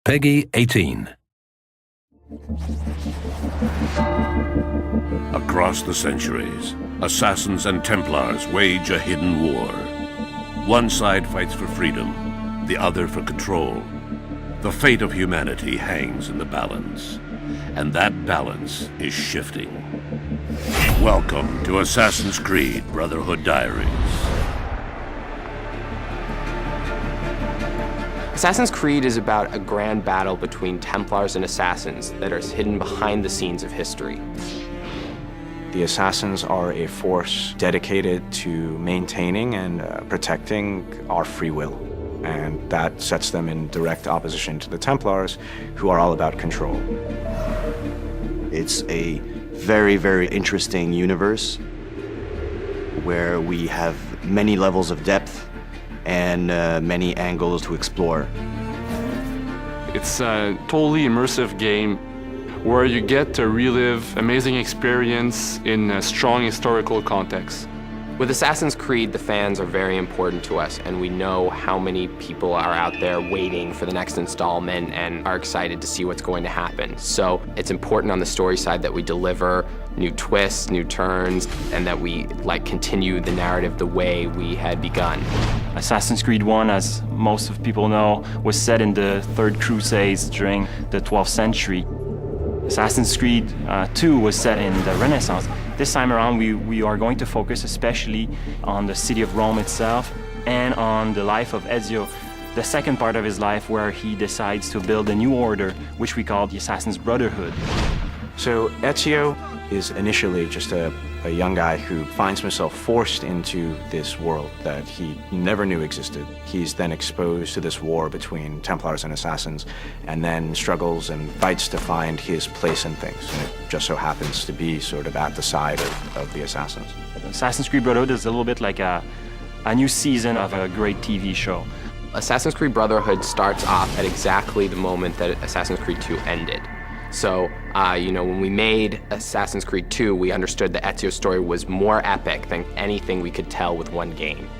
Peggy 18. Across the centuries, assassins and Templars wage a hidden war. One side fights for freedom, the other for control. The fate of humanity hangs in the balance, and that balance is shifting. Welcome to Assassin's Creed Brotherhood Diaries. Assassin's Creed is about a grand battle between Templars and Assassins that are hidden behind the scenes of history. The Assassins are a force dedicated to maintaining and protecting our free will. And that sets them in direct opposition to the Templars, who are all about control. It's a very, very interesting universe where we have many levels of depth and many angles to explore. It's a totally immersive game where you get to relive amazing experience in a strong historical context. With Assassin's Creed, the fans are very important to us, and we know how many people are out there waiting for the next installment and are excited to see what's going to happen. So it's important on the story side that we deliver new twists, new turns, and that we continue the narrative the way we had begun. Assassin's Creed 1, as most of people know, was set in the Third Crusades during the 12th century. Assassin's Creed 2 was set in the Renaissance. This time around, we are going to focus especially on the city of Rome itself and on the life of Ezio, the second part of his life where he decides to build a new order, which we call the Assassin's Brotherhood. So Ezio is initially just a young guy who finds himself forced into this world that he never knew existed. He's then exposed to this war between Templars and Assassins, and then struggles and fights to find his place in things. And it just so happens to be sort of at the side of the Assassins. Assassin's Creed Brotherhood is a little bit like a new season of a great TV show. Assassin's Creed Brotherhood starts off at exactly the moment that Assassin's Creed 2 ended. So, when we made Assassin's Creed 2, we understood that Ezio's story was more epic than anything we could tell with one game.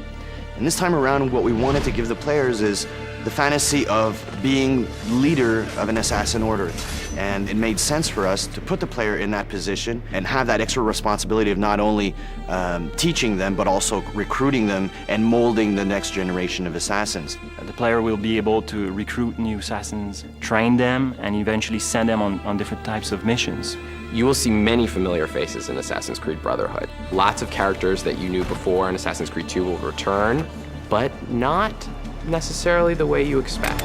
And this time around, what we wanted to give the players is the fantasy of being leader of an assassin order. And it made sense for us to put the player in that position and have that extra responsibility of not only teaching them, but also recruiting them and molding the next generation of assassins. The player will be able to recruit new assassins, train them, and eventually send them on different types of missions. You will see many familiar faces in Assassin's Creed Brotherhood. Lots of characters that you knew before in Assassin's Creed 2 will return, but not necessarily the way you expect.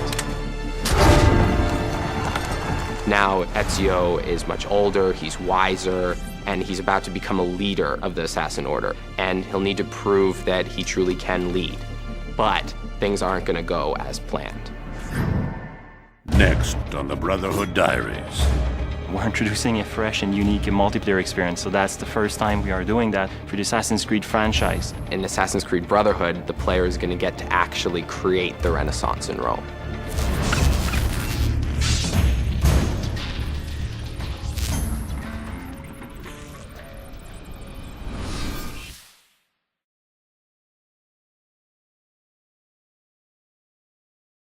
Now, Ezio is much older, he's wiser, and he's about to become a leader of the Assassin Order, and he'll need to prove that he truly can lead. But things aren't going to go as planned. Next on the Brotherhood Diaries. We're introducing a fresh and unique multiplayer experience, so that's the first time we are doing that for the Assassin's Creed franchise. In Assassin's Creed Brotherhood, the player is going to get to actually create the Renaissance in Rome.